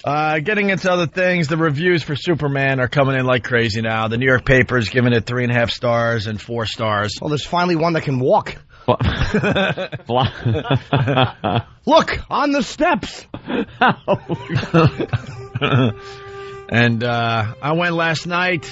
Getting into other things, the reviews for Superman are coming in like crazy now. The New York paper's giving it 3.5 stars and 4 stars. Well, there's finally one that can walk. Look, on the steps. And I went last night.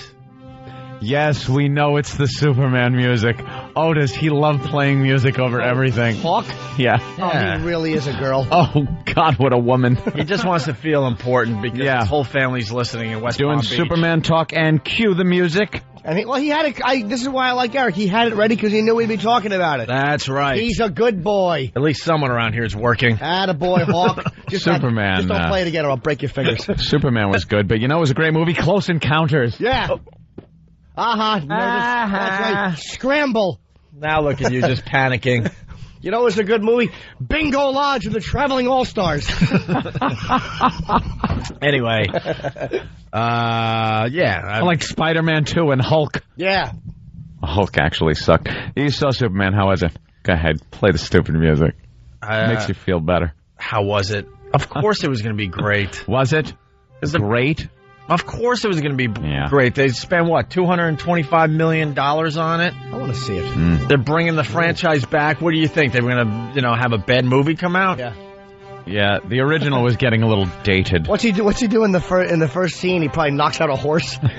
Yes, we know it's the Superman music. Oh, does he love playing music over everything? Hawk? Yeah. Oh, he really is a girl. Oh, God, what a woman. He just wants to feel important because his whole family's listening in West Palm Beach. Doing Superman talk and cue the music. And he had it. This is why I like Eric. He had it ready because he knew we'd be talking about it. That's right. He's a good boy. At least someone around here is working. Attaboy, Hawk. Superman. Just don't play it again or I'll break your fingers. Superman was good, but you know it was a great movie? Close Encounters. Yeah. That's right. Scramble. Now look at you just panicking. You know it's a good movie? Bingo Lodge and the Traveling All-Stars. Anyway. I like Spider-Man 2 and Hulk. Yeah. Hulk actually sucked. You saw Superman. How was it? Go ahead. Play the stupid music. Makes you feel better. How was it? Of course it was going to be great. Was it? Great? Of course it was going to be great. They spent, what, $225 million on it? I want to see it. They're bringing the franchise back. What do you think? They're going to, have a bad movie come out? Yeah. Yeah, the original was getting a little dated. What's he do in the first scene? He probably knocks out a horse. That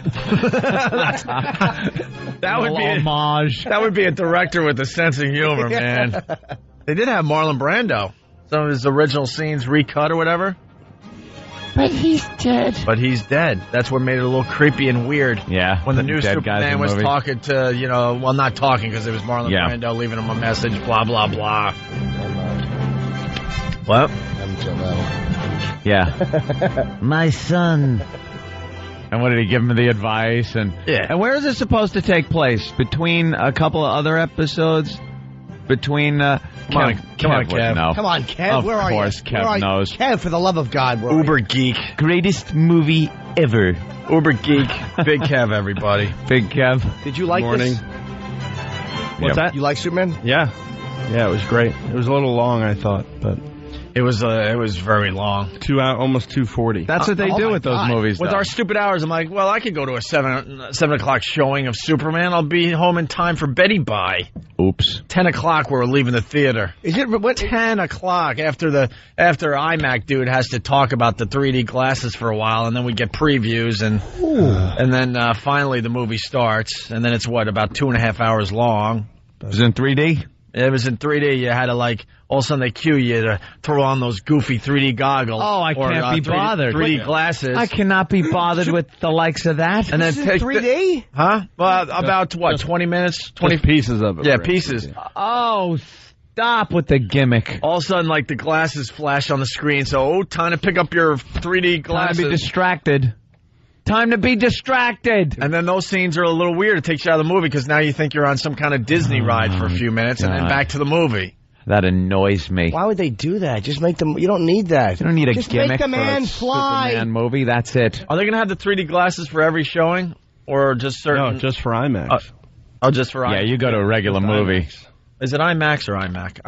would be homage. That would be a director with a sense of humor, man. They did have Marlon Brando. Some of his original scenes recut or whatever. But he's dead. But he's dead. That's what made it a little creepy and weird. Yeah. When the new Superman was talking to, not talking because it was Marlon Brando leaving him a message, blah, blah, blah. What? Yeah. My son. And what did he give him the advice? And where is it supposed to take place? Between a couple of other episodes? Between Come on, Kev. No. Come on, Kev. Where are you? Of course, Kev knows. Kev, for the love of God. Uber geek. Greatest movie ever. Uber geek. Big Kev, everybody. Big Kev. Did you like this? What's that? You like Superman? Yeah. Yeah, it was great. It was a little long, I thought, but it was very long. Almost 2:40. That's what they do with those movies. With though. our stupid hours, I'm like, well, I could go to a 7 o'clock showing of Superman. I'll be home in time for Betty Bye. Oops. 10 o'clock, we're leaving the theater. Is it what? 10 o'clock after iMac dude has to talk about the 3D glasses for a while, and then we get previews, and then finally the movie starts, and then it's about 2.5 hours long. It was in 3D. It was in 3D. You had to all of a sudden they cue you to throw on those goofy 3D goggles. Oh, I can't be bothered. 3D glasses. I cannot be bothered with the likes of that. And then this is 3D? Huh? Well, about 20 minutes? 20 pieces of it. Yeah, pieces. Oh, stop with the gimmick. All of a sudden, the glasses flash on the screen. So, time to pick up your 3D glasses. Time to be distracted. Time to be distracted. And then those scenes are a little weird. It takes you out of the movie because now you think you're on some kind of Disney ride for a few minutes and then back to the movie. That annoys me. Why would they do that? Just make them. You don't need that. You don't need a Just gimmick make the man for a fly. Superman movie. That's it. Are they going to have the 3D glasses for every showing? Or just certain? No, just for IMAX. Just for IMAX. Yeah, you go to a regular movie. IMAX. Is it IMAX or iMac?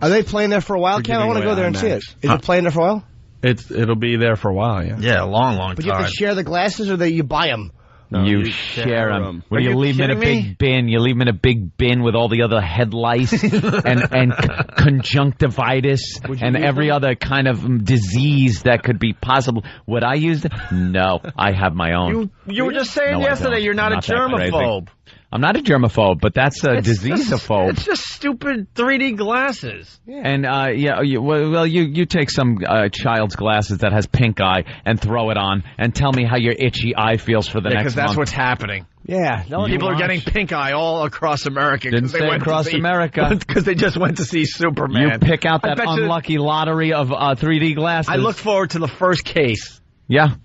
Are they playing there for a while, Ken? I want to go there and see it. Is it playing there for a while? It'll be there for a while, yeah. Yeah, a long time. But you have to share the glasses, or you buy them? No, you share them. When you leave them in a kidding big bin, you leave them in a big bin with all the other head lice and conjunctivitis and every other kind of disease that could be possible. Would I use them? No, I have my own. You were just saying yesterday you're not a germaphobe. I'm not a germaphobe, but that's a diseasephobe. It's just stupid 3D glasses. Yeah. And, you take some child's glasses that has pink eye and throw it on and tell me how your itchy eye feels for the next month. Because that's what's happening. Yeah. People are getting pink eye all across America. Didn't say across America. Because they just went to see Superman. You pick out that unlucky lottery of 3D glasses. I look forward to the first case. Yeah.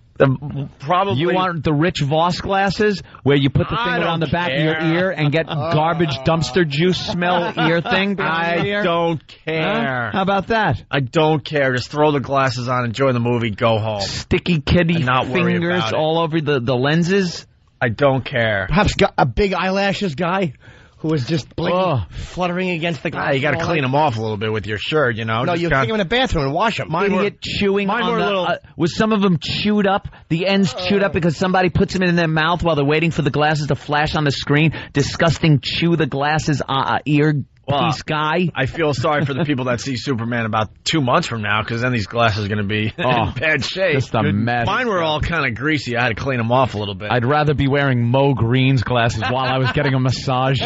Probably. You want the Rich Voss glasses where you put the thing around the back of your ear and get garbage dumpster juice smell ear thing? I don't care. Huh? How about that? I don't care. Just throw the glasses on, enjoy the movie, go home. Sticky kitty fingers all over the lenses? I don't care. Perhaps a big eyelashes guy who was just fluttering against the glass. You got to clean them off a little bit with your shirt, you know. No, you take them in the bathroom and wash them. Idiot chewing on the... was some of them chewed up? The ends chewed up because somebody puts them in their mouth while they're waiting for the glasses to flash on the screen? Disgusting chew the glasses ear piece guy. I feel sorry for the people that see Superman about 2 months from now, because then these glasses are going to be in bad shape. Just a mess. Mine were all kind of greasy. I had to clean them off a little bit. I'd rather be wearing Mo Green's glasses while I was getting a massage.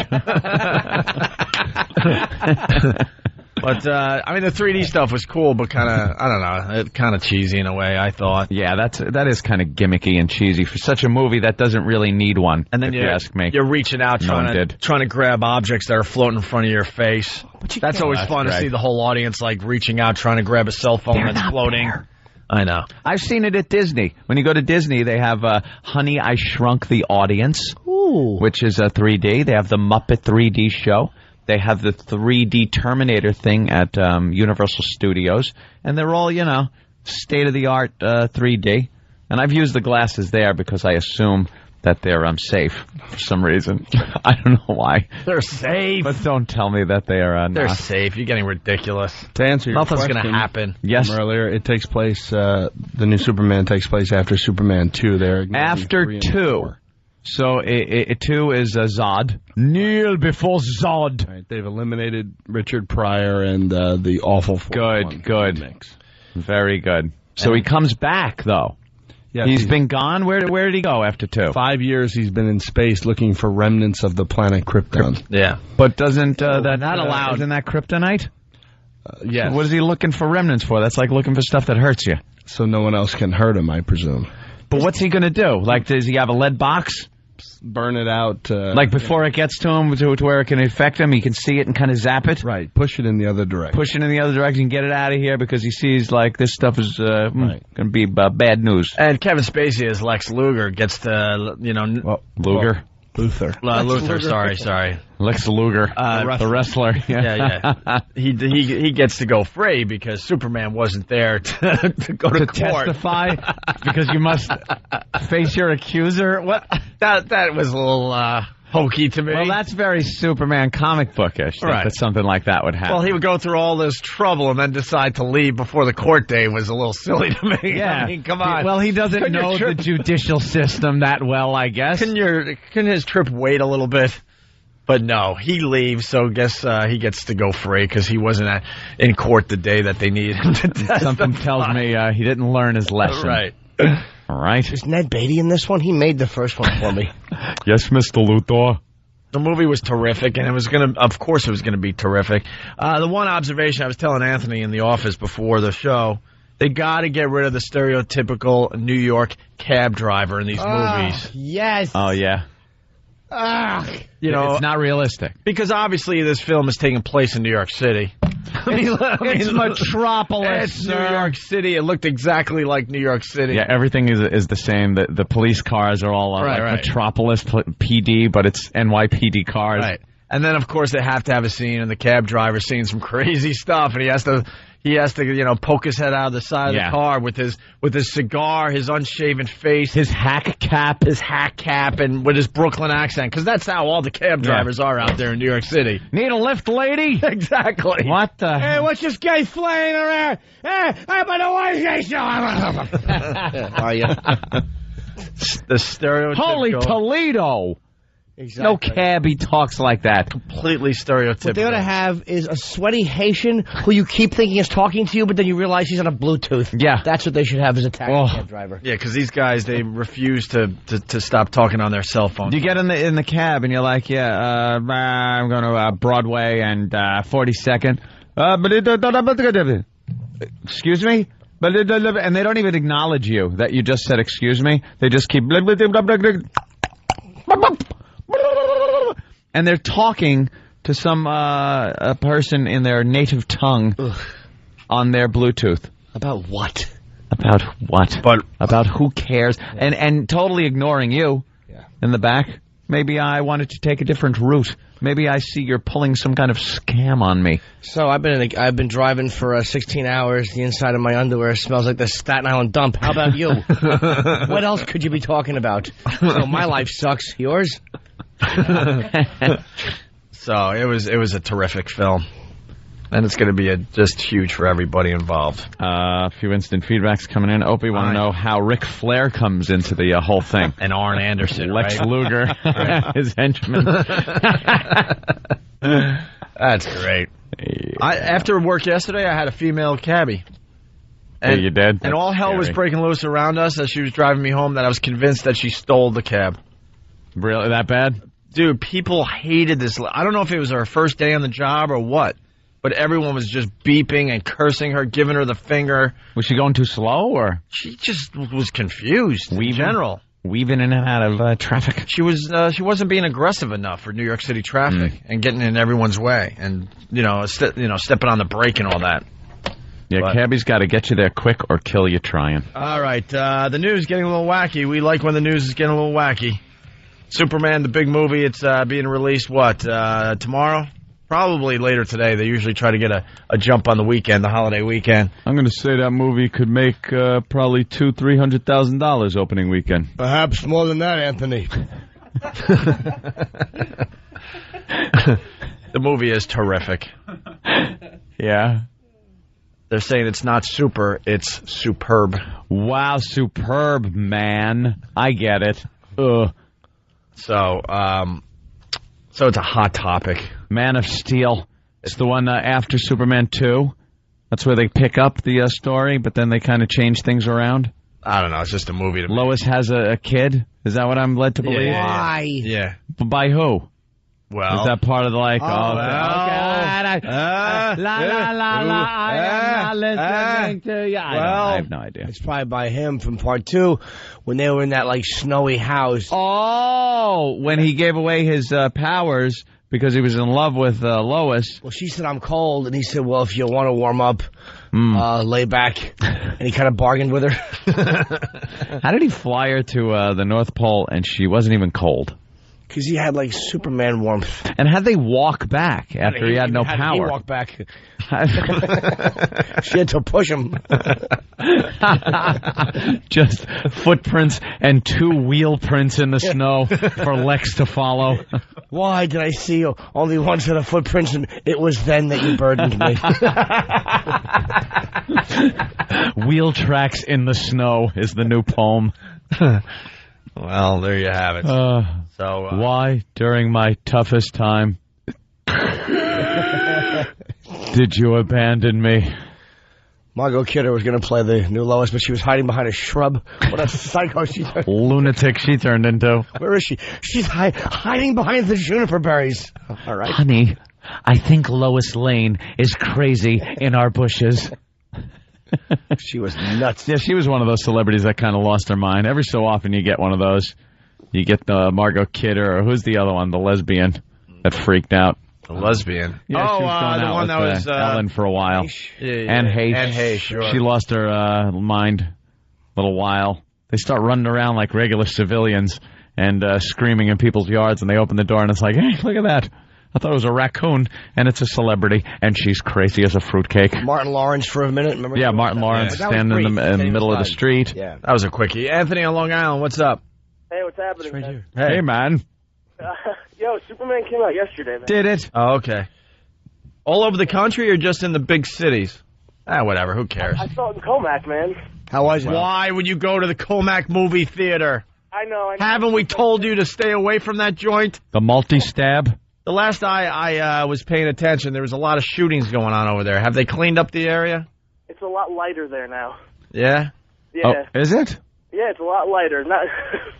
But, I mean, the 3D stuff was cool, but kind of, I don't know, kind of cheesy in a way, I thought. Yeah, that is kind of gimmicky and cheesy for such a movie that doesn't really need one, and then if you ask me. You're reaching out trying to grab objects that are floating in front of your face. That's always fun to see the whole audience, like, reaching out, trying to grab a cell phone that's floating. I know. I've seen it at Disney. When you go to Disney, they have Honey, I Shrunk the Audience, which is a 3D. They have the Muppet 3D show. They have the 3D Terminator thing at Universal Studios. And they're all, state-of-the-art 3D. And I've used the glasses there because I assume that they're safe for some reason. I don't know why. They're safe. But don't tell me that they are They're not. safe. You're getting ridiculous. To answer your Nothing's question going to happen. Yes. From earlier, it takes place, the new Superman takes place after Superman 2. After 2. So, 2 is Zod. Kneel before Zod. Right, they've eliminated Richard Pryor and the awful... Good. Mix. Very good. So he comes back, though. Yes, he's been gone? Where did he go after 2? 5 years he's been in space looking for remnants of the planet Krypton. Yeah. But doesn't that not allowed? Isn't that kryptonite? Yes. What is he looking for remnants for? That's like looking for stuff that hurts you. So no one else can hurt him, I presume. But what's he going to do? Like, does he have a lead box? Burn it out. Like before it gets to him, to where it can infect him, he can see it and kind of zap it? Right. Push it in the other direction. Push it in the other direction, get it out of here because he sees, like, this stuff is going to be bad news. And Kevin Spacey as Lex Luger gets to, Luger? Luthor, sorry. Lex Luger, the wrestler. Yeah. He gets to go free because Superman wasn't there to go to court. Testify because you must face your accuser. What? That was a little hokey to me. Well, that's very Superman comic bookish. Right. That something like that would happen. Well, he would go through all this trouble and then decide to leave before the court day was a little silly to me. Yeah. I mean, come on. Well, he doesn't know the judicial system that well, I guess. Can his trip wait a little bit? But no, he leaves, so guess he gets to go free because he wasn't in court the day that they needed him to testify. Something tells me he didn't learn his lesson. Right. All right. Is Ned Beatty in this one? He made the first one for me. Yes, Mr. Luthor. The movie was terrific, and of course it was going to be terrific. The one observation I was telling Anthony in the office before the show, they got to get rid of the stereotypical New York cab driver in these movies. Yes. Oh, yeah. It's not realistic. Because obviously this film is taking place in New York City. It's Metropolis. It's New York City. It looked exactly like New York City. Yeah, everything is the same. The police cars are all like Metropolis PD, but it's NYPD cars. Right. And then, of course, they have to have a scene, and the cab driver's seeing some crazy stuff, and he has to poke his head out of the side of the car with his cigar, his unshaven face, his hack cap, and with his Brooklyn accent, because that's how all the cab drivers are out there in New York City. Need a lift, lady? Exactly. What the? Hey, what's this guy flying around? Hey, I'm on Are you? The stereotypical. Holy Toledo! Exactly. No cabbie talks like that. Completely stereotypical. What they ought to have is a sweaty Haitian who you keep thinking is talking to you, but then you realize he's on a Bluetooth. Yeah. That's what they should have as a taxi cab driver. Yeah, because these guys, they refuse to stop talking on their cell phone. You get in the cab and you're like, I'm going to Broadway and 42nd. Excuse me? And they don't even acknowledge you that you just said excuse me. They just keep... And they're talking to some a person in their native tongue on their Bluetooth. About what? About what? About who cares? And totally ignoring you in the back. Maybe I wanted to take a different route. Maybe I see you're pulling some kind of scam on me. So I've been driving for 16 hours. The inside of my underwear smells like the Staten Island dump. How about you? What else could you be talking about? So my life sucks. Yours? So it was a terrific film. And it's going to be just huge for everybody involved. A few instant feedbacks coming in. Opie, want to know how Ric Flair comes into the whole thing. And Arn Anderson, Lex right? Luger, his henchman. That's great. After work yesterday, I had a female cabbie. And, you did? And all hell was breaking loose around us as she was driving me home that I was convinced that she stole the cab. Really? That bad? Dude, people hated this. I don't know if it was her first day on the job or what. But everyone was just beeping and cursing her, giving her the finger. Was she going too slow, or? She just was confused in general. Weaving in and out of traffic. She wasn't being aggressive enough for New York City traffic and getting in everyone's way and, stepping on the brake and all that. Yeah, cabby's got to get you there quick or kill you trying. All right, the news is getting a little wacky. We like when the news is getting a little wacky. Superman, the big movie, it's being released, tomorrow? Probably later today. They usually try to get a jump on the weekend, the holiday weekend. I'm going to say that movie could make probably $200,000-$300,000 opening weekend. Perhaps more than that, Anthony. The movie is terrific. Yeah. They're saying it's not super, it's superb. Wow, superb, man. I get it. Ugh. So it's a hot topic. Man of Steel. It's the one after Superman 2. That's where they pick up the story, but then they kind of change things around. I don't know. It's just a movie to me. Lois has a kid? Is that what I'm led to believe? Why? Yeah. By who? Well. Is that part of the I am not listening to you. I have no idea. It's probably by him from part 2 when they were in that, snowy house. Oh, when he gave away his powers because he was in love with Lois. Well, she said, I'm cold. And he said, well, if you want to warm up, lay back. And he kind of bargained with her. How did he fly her to the North Pole and she wasn't even cold? Because he had, Superman warmth. And how'd they walk back after he had no power? He walked back. She had to push him. Just footprints and 2 wheel prints in the snow for Lex to follow. Why did I see only one set of footprints, and it was then that you burdened me? Wheel tracks in the snow is the new poem. Well, there you have it. Why, during my toughest time, did you abandon me? Margot Kidder was going to play the new Lois, but she was hiding behind a shrub. What a psycho she turned. Lunatic she turned into. Where is she? She's hiding behind the juniper berries. All right. Honey, I think Lois Lane is crazy in our bushes. She was nuts. Yeah, she was one of those celebrities that kind of lost her mind. Every so often you get one of those. You get the Margot Kidder, or who's the other one, the lesbian that freaked out. The lesbian. Yeah, she was going the out one with, that was Ellen for a while. And Hayes, sure. She lost her mind a little while. They start running around like regular civilians and screaming in people's yards, and they open the door, and it's like, hey, look at that. I thought it was a raccoon, and it's a celebrity, and she's crazy as a fruitcake. Martin Lawrence for a minute. Remember? Yeah, Martin Lawrence standing in the middle of the street. Yeah, that was a quickie. Anthony on Long Island, what's up? Hey, what's happening? Right here. Hey, man. Yo, Superman came out yesterday, man. Did it? Oh, okay. All over the country or just in the big cities? Whatever. Who cares? I saw it in Comac, man. How was it? Why would you go to the Comac movie theater? I know. Haven't we told you to stay away from that joint? The multi-stab? The last I was paying attention, there was a lot of shootings going on over there. Have they cleaned up the area? It's a lot lighter there now. Yeah? Yeah. Oh, is it? Yeah, it's a lot lighter.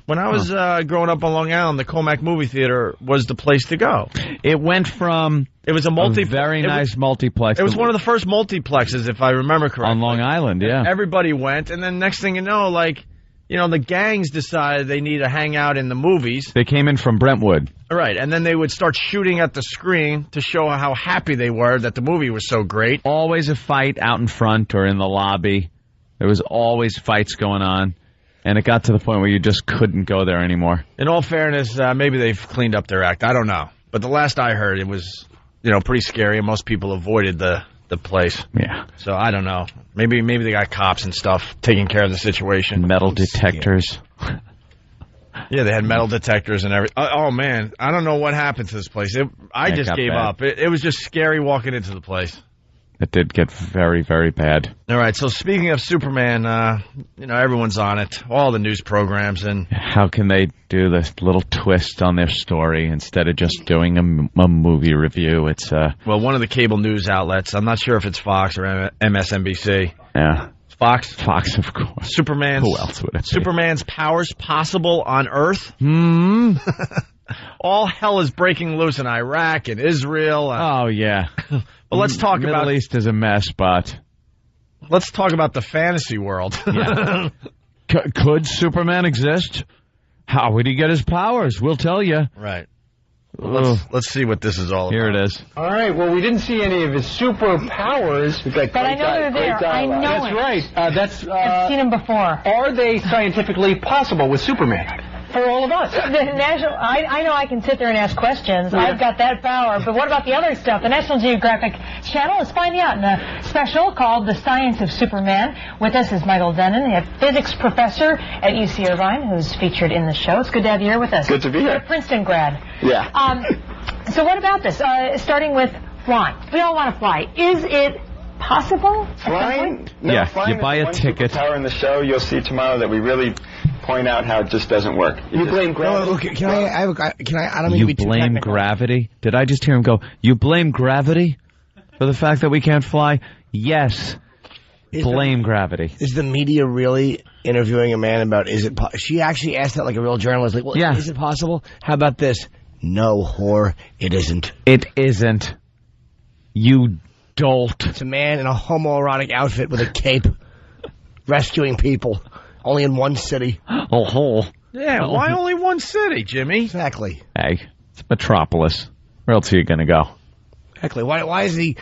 When I was growing up on Long Island, the Comac movie theater was the place to go. It went from... It was a very nice multiplex. It was one of the first multiplexes, if I remember correctly. On Long Island, yeah. Everybody went, and then next thing you know, the gangs decided they need to hang out in the movies. They came in from Brentwood. Right, and then they would start shooting at the screen to show how happy they were that the movie was so great. Always a fight out in front or in the lobby. There was always fights going on. And it got to the point where you just couldn't go there anymore. In all fairness, maybe they've cleaned up their act. I don't know. But the last I heard, it was, pretty scary, and most people avoided the place. Yeah. So I don't know. Maybe they got cops and stuff taking care of the situation. Metal detectors. Yeah, they had metal detectors and everything. Oh, man. I don't know what happened to this place. I just gave up. It was just scary walking into the place. It did get very, very bad. All right, so speaking of Superman, everyone's on it. All the news programs. And how can they do this little twist on their story instead of just doing a movie review? It's well, one of the cable news outlets. I'm not sure if it's Fox or MSNBC. Yeah. Fox? Fox, of course. Who else would it be? Superman's powers possible on Earth? All hell is breaking loose in Iraq and Israel. Oh, yeah. Well, let's talk about... Middle East is a mess, but... Let's talk about the fantasy world. Yeah. Could Superman exist? How would he get his powers? We'll tell you. Right. Well, let's see what this is all about. Here it is. All right. Well, we didn't see any of his superpowers. But I know they're there. I know That's right. I've seen them before. Are they scientifically possible with Superman? For all of us. I know I can sit there and ask questions. Yeah. I've got that power. But what about the other stuff? The National Geographic Channel is finding out in a special called The Science of Superman. With us is Michael Dennon, a physics professor at UC Irvine, who's featured in the show. It's good to have you here with us. Good to be here. You're a Princeton grad. Yeah. So what about this? Starting with flying. We all want to fly. Is it possible? Flying? No, yeah, flying you buy a ticket. Power in the show, you'll see tomorrow that we really point out how it just doesn't work. You blame gravity. Okay, can I? I don't mean to be too blame technical. Gravity? Did I just hear him go? You blame gravity for the fact that we can't fly? Yes. Blame gravity. Is the media really interviewing a man about she actually asked that like a real journalist? Like, well, yeah. Is it possible? How about this? No, whore, it isn't. It isn't. You dolt. It's a man in a homoerotic outfit with a cape rescuing people. Only in one city. Oh. Yeah, why only one city, Jimmy? Exactly. Hey, it's Metropolis. Where else are you going to go? Exactly. Why isn't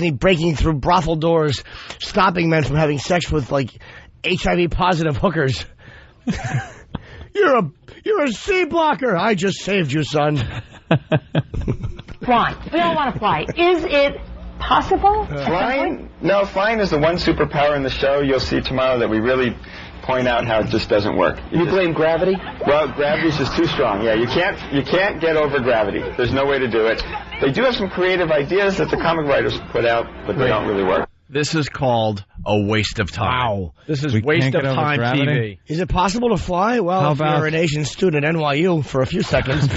he breaking through brothel doors, stopping men from having sex with like HIV positive hookers? You're a C blocker. I just saved you, son. Flying. We all want to fly. Is it possible? Flying? No, flying is the one superpower in the show. You'll see tomorrow that we really point out how it just doesn't work. You blame gravity? Well, gravity's just too strong. Yeah, you can't get over gravity. There's no way to do it. They do have some creative ideas that the comic writers put out, but they don't really work. This is called a waste of time. Wow. This is waste of time TV. Is it possible to fly? Well, if you're an Asian student at NYU for a few seconds.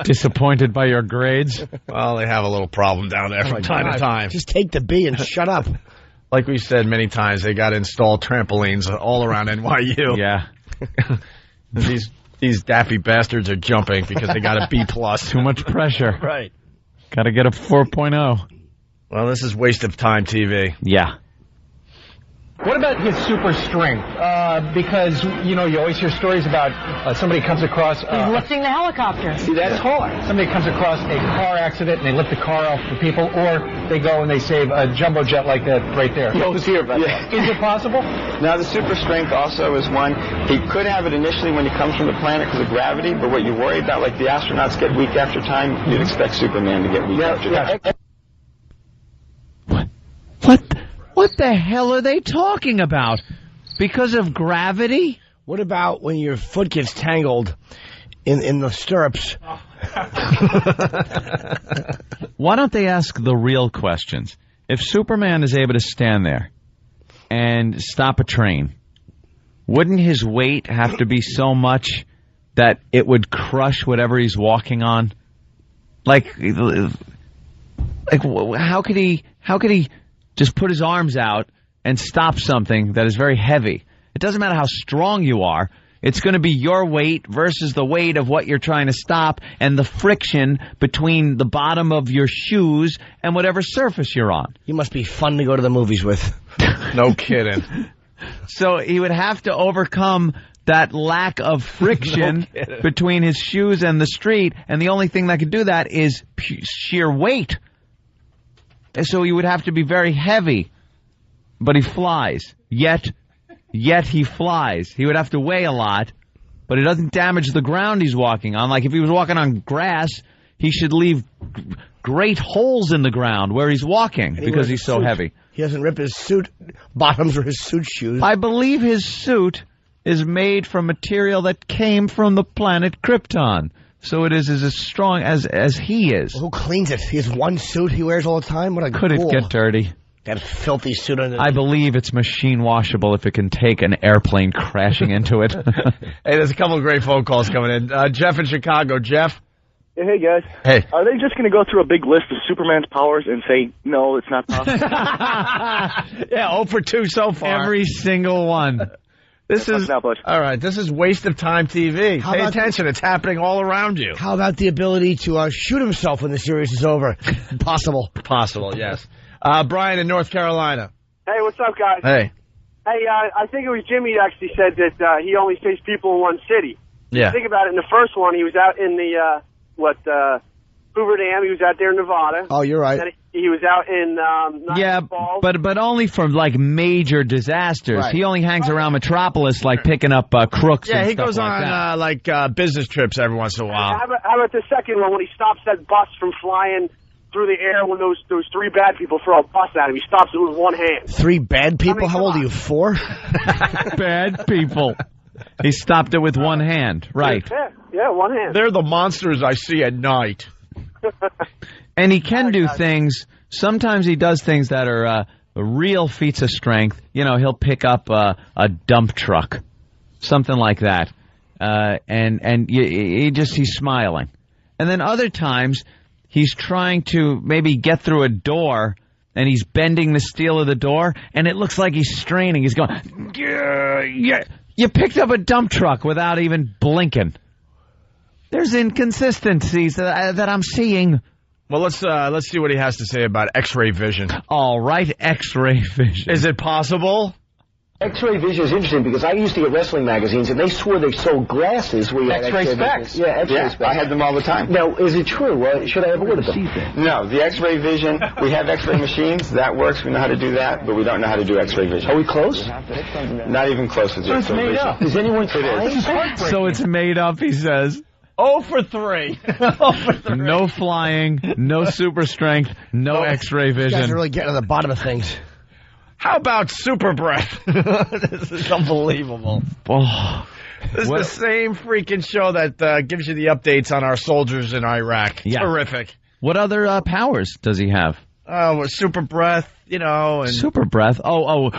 Disappointed by your grades? Well, they have a little problem down there from time to time. Just take the B and shut up. Like we said many times, they got to install trampolines all around NYU. Yeah. These daffy bastards are jumping because they got a B+. Too much pressure. Right. Got to get a 4.0. Well, this is waste of time TV. Yeah. What about his super strength? Because, you always hear stories about somebody comes across... He's lifting the helicopter. See, that's hard. Somebody comes across a car accident and they lift the car off for people, or they go and they save a jumbo jet like that right there. You always hear about that. Is it possible? Now, the super strength also is one. He could have it initially when he comes from the planet because of gravity, but what you worry about, like the astronauts get weak after time, you'd expect Superman to get weak after time. What the hell are they talking about? Because of gravity? What about when your foot gets tangled in the stirrups? Why don't they ask the real questions? If Superman is able to stand there and stop a train, wouldn't his weight have to be so much that it would crush whatever he's walking on? Like how could he just put his arms out and stop something that is very heavy? It doesn't matter how strong you are. It's going to be your weight versus the weight of what you're trying to stop and the friction between the bottom of your shoes and whatever surface you're on. You must be fun to go to the movies with. No kidding. So he would have to overcome that lack of friction between his shoes and the street, and the only thing that could do that is sheer weight. So he would have to be very heavy, but he flies. Yet he flies. He would have to weigh a lot, but it doesn't damage the ground he's walking on. Like if he was walking on grass, he should leave great holes in the ground where he's walking because he's so heavy. He doesn't rip his suit bottoms or his suit shoes. I believe his suit is made from material that came from the planet Krypton. So it is as strong as he is. Who cleans it? He has one suit he wears all the time? What a Could fool. it get dirty? That filthy suit under. I believe it's machine washable if it can take an airplane crashing into it. Hey, there's a couple of great phone calls coming in. Jeff in Chicago. Jeff? Hey, guys. Hey. Are they just going to go through a big list of Superman's powers and say, no, it's not possible? Yeah, 0 for 2 so far. Every single one. This is all right. This is waste of time TV. Pay attention; it's happening all around you. How about the ability to shoot himself when the series is over? Possible. Possible, yes. Brian in North Carolina. Hey, what's up, guys? Hey. Hey, I think it was Jimmy that actually said that he only faced people in one city. Yeah. Think about it. In the first one, he was out in the Hoover Dam. He was out there in Nevada. Oh, you're right. Then he was out in Yeah, Falls. but only from like major disasters. Right. He only hangs around Metropolis like picking up crooks. Yeah, and he stuff goes like on that. business trips every once in a while. How about the second one when he stops that bus from flying through the air when those three bad people throw a bus at him? He stops it with one hand. 3 bad people? How old are you, 4? Bad people. He stopped it with one hand, right? Yeah, one hand. They're the monsters I see at night. And he can do things. Sometimes he does things that are real feats of strength. You know, he'll pick up a dump truck, something like that, and he's smiling. And then other times he's trying to maybe get through a door, and he's bending the steel of the door, and it looks like he's straining. He's going, yeah. You picked up a dump truck without even blinking. There's inconsistencies that I'm seeing. Well, let's see what he has to say about X-ray vision. All right, X-ray vision. Is it possible? X-ray vision is interesting because I used to get wrestling magazines and they swore they sold glasses where you had X-ray specs. Yeah, X-ray specs. I had them all the time. Now, is it true? Should I ever order them? No, the X-ray vision, we have X-ray machines. That works. We know how to do that, but we don't know how to do X-ray vision. Are we close? Not even close to It's made up. Is anyone trying? So it's made up, he says. 0 for 3. 0 for 3. No flying, no super strength, no X-ray You guys vision. are really getting to the bottom of things. How about super breath? This is unbelievable. Oh, This is the same freaking show that gives you the updates on our soldiers in Iraq. Yeah. Terrific. what other powers does he have? Super breath, and Super breath. Oh,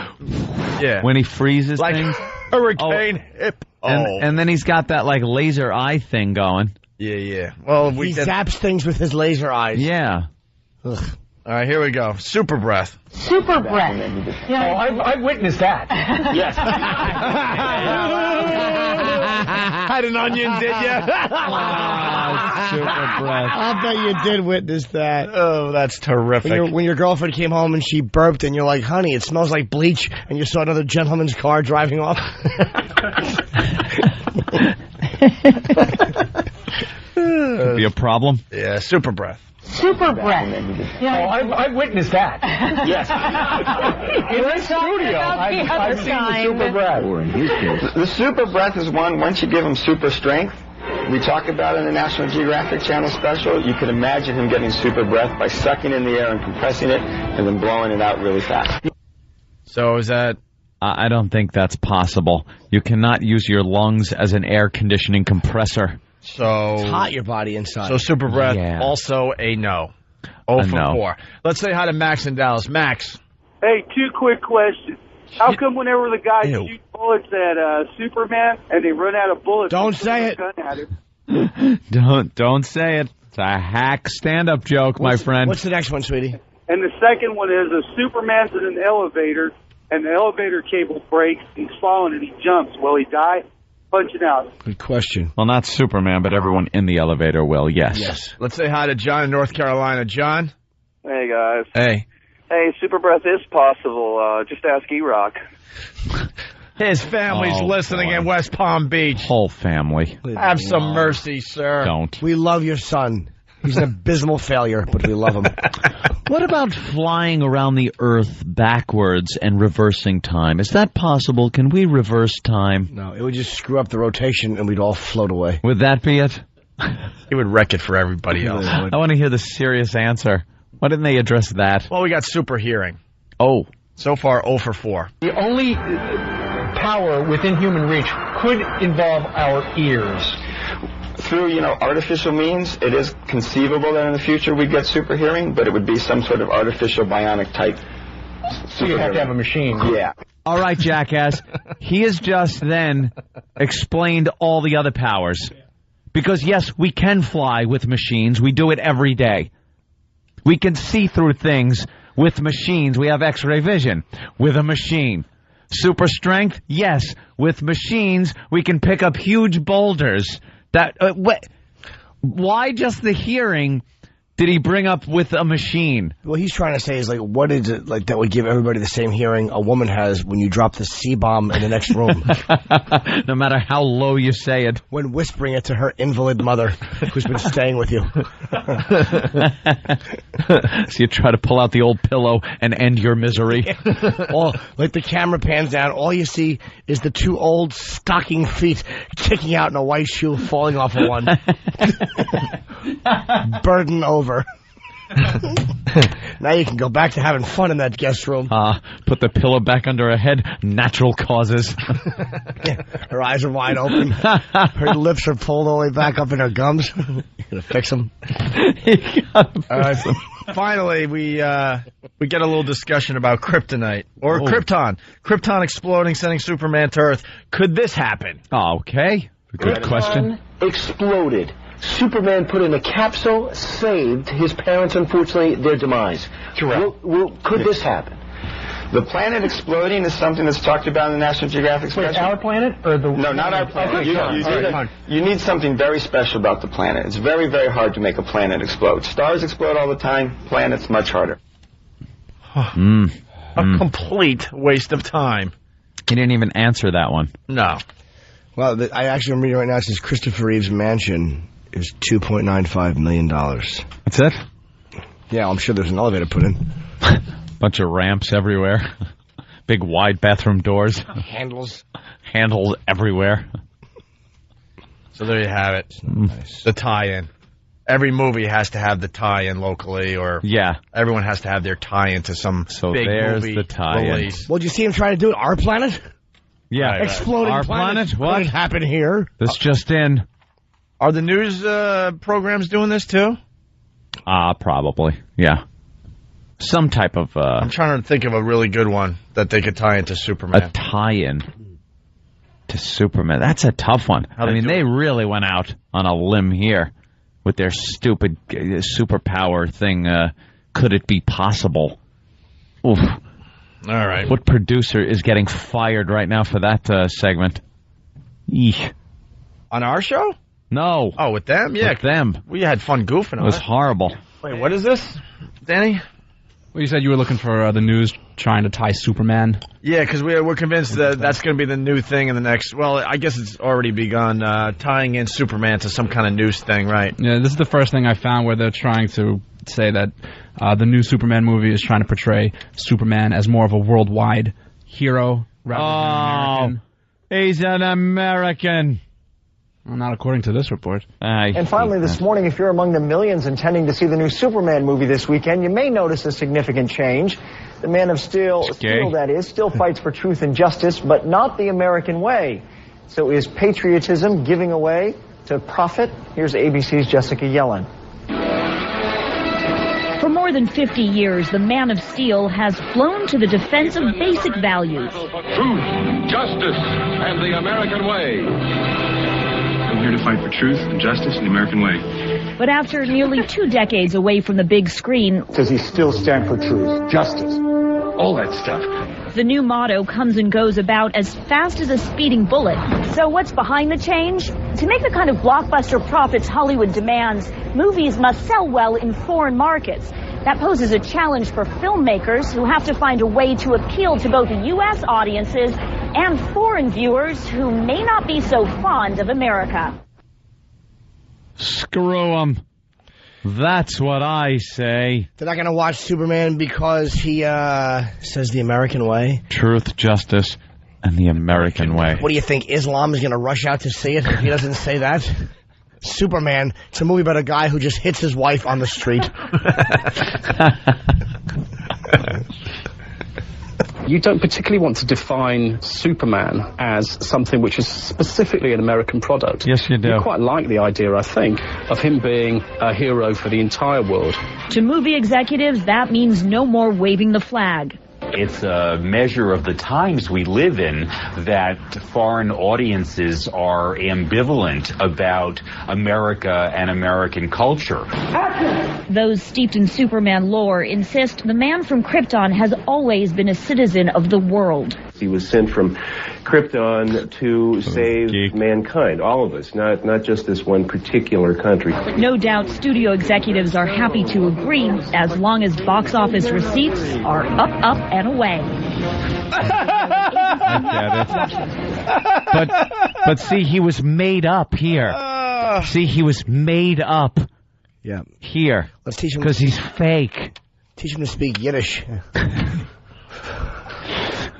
yeah, when he freezes like things. hurricane hip. And then he's got that like laser eye thing going. Yeah. Well, He zaps things with his laser eyes. Yeah. Ugh. All right, here we go. Super breath. Super breath. Oh, I've witnessed that. Yes. Had an onion, did you? Super breath. I'll bet you did witness that. Oh, that's terrific. When your girlfriend came home and she burped and you're like, honey, it smells like bleach, and you saw another gentleman's car driving off. Could be a problem. Yeah, super breath. Super breath. Oh, I've witnessed that. Yes. In the studio, I've seen the super breath. The super breath is one, once you give him super strength, we talk about it in the National Geographic Channel special, you can imagine him getting super breath by sucking in the air and compressing it and then blowing it out really fast. So is that... I don't think that's possible. You cannot use your lungs as an air conditioning compressor. So It's hot, your body inside. So super breath, Yeah. also a no. 0 for no. 4. Let's say hi to Max in Dallas. Max. Hey, 2 quick questions. How come whenever the guys Ew. shoot bullets at Superman and they run out of bullets, Don't they say throw it. a gun at him? Don't say it. It's a hack stand-up joke, my friend. What's the next one, sweetie? And the second one is a Superman's in an elevator and the elevator cable breaks. He's falling and he jumps. Will he die? Punching out. Good question. Well, not Superman, but everyone in the elevator will, yes. Let's say hi to John in North Carolina. John? Hey, guys. Hey. Hey, super breath is possible. Just ask E-Rock. His family's Oh, listening boy. in West Palm Beach. Whole family. Have some mercy, sir. Don't. We love your son. He's an abysmal failure, but we love him. What about flying around the Earth backwards and reversing time? Is that possible? Can we reverse time? No, it would just screw up the rotation and we'd all float away. Would that be it? He would wreck it for everybody else. I want to hear the serious answer. Why didn't they address that? Well, we got super hearing. Oh. So far, 0 for 4. The only power within human reach could involve our ears. Through, artificial means, it is conceivable that in the future we'd get super hearing, but it would be some sort of artificial bionic type. So you'd have to have a machine. Yeah. All right, jackass. He has just then explained all the other powers. Because, yes, we can fly with machines. We do it every day. We can see through things with machines. We have X-ray vision with a machine. Super strength? Yes. With machines, we can pick up huge boulders. Why just the hearing did he bring up with a machine? What he's trying to say is, what is it that would give everybody the same hearing a woman has when you drop the C-bomb in the next room? No matter how low you say it. When whispering it to her invalid mother who's been staying with you. So you try to pull out the old pillow and end your misery. The camera pans down, all you see is the two old stocking feet kicking out in a white shoe falling off of one. Burden over. Now you can go back to having fun in that guest room. Put the pillow back under her head. Natural causes. Her eyes are wide open. Her lips are pulled all the way back up in her gums. You're gonna fix them. All right. Finally, we get a little discussion about kryptonite or Krypton. Krypton exploding, sending Superman to Earth. Could this happen? Okay. Good question. Exploded. Superman put in a capsule, saved his parents, unfortunately, their demise. Could this happen? The planet exploding is something that's talked about in the National Geographic special. Wait, our planet? Or the... No, not our planet. You need something very special about the planet. It's very, very hard to make a planet explode. Stars explode all the time. Planets, much harder. A complete waste of time. He didn't even answer that one. No. Well, I actually am reading right now, it says Christopher Reeve's mansion is $2.95 million. That's it? Yeah, I'm sure there's an elevator put in. Bunch of ramps everywhere. Big wide bathroom doors. Handles everywhere. So there you have it. Nice. The tie-in. Every movie has to have the tie-in locally, or everyone has to have their tie-in to some big movie the tie-in. release. Well, do you see him trying to do it? Our planet? Yeah. Right. Exploding Our planet? What? Could happen here? This just in. Are the news programs doing this too? Probably. Yeah. Some type of... I'm trying to think of a really good one that they could tie into Superman. A tie-in to Superman. That's a tough one. They really went out on a limb here with their stupid superpower thing. Could it be possible? Oof. All right. What producer is getting fired right now for that segment? Eesh. On our show? No. Oh, with them? Yeah. With them. We had fun goofing on it. It was horrible. Wait, what is this, Danny? Well, you said you were looking for the news trying to tie Superman. Yeah, because we're convinced that that's going to be the new thing in the next... Well, I guess it's already begun, tying in Superman to some kind of news thing, right? Yeah, this is the first thing I found where they're trying to say that the new Superman movie is trying to portray Superman as more of a worldwide hero rather than an American. He's an American. Well, not according to this report. And finally, this morning, if you're among the millions intending to see the new Superman movie this weekend, you may notice a significant change. The Man of Steel, that is, still fights for truth and justice, but not the American way. So is patriotism giving away to profit? Here's ABC's Jessica Yellen. For more than 50 years, the Man of Steel has flown to the defense of basic values. Truth, justice, and the American way. I'm here to fight for truth and justice in the American way. But after nearly 2 decades away from the big screen... Does he still stand for truth, justice, all that stuff? The new motto comes and goes about as fast as a speeding bullet. So what's behind the change? To make the kind of blockbuster profits Hollywood demands, movies must sell well in foreign markets. That poses a challenge for filmmakers who have to find a way to appeal to both the U.S. audiences and foreign viewers who may not be so fond of America. Screw 'em. That's what I say. They're not going to watch Superman because he says the American way? Truth, justice, and the American way. What do you think, Islam is going to rush out to see it if he doesn't say that? Superman, it's a movie about a guy who just hits his wife on the street. You don't particularly want to define Superman as something which is specifically an American product. Yes, you do. You quite like the idea, I think, of him being a hero for the entire world. To movie executives, that means no more waving the flag. It's a measure of the times we live in that foreign audiences are ambivalent about America and American culture. Those steeped in Superman lore insist the man from Krypton has always been a citizen of the world. He was sent from Krypton to save mankind, all of us, not just this one particular country. No doubt studio executives are happy to agree as long as box office receipts are up, and away. I get it. But see, he was made up here. See, he was made up. Yeah. Here. Let's teach him. Because he's fake. Teach him to speak Yiddish.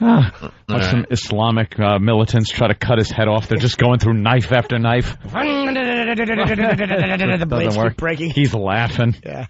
Watch some Islamic militants try to cut his head off. They're just going through knife after knife. The blades keep breaking. He's laughing. Yeah.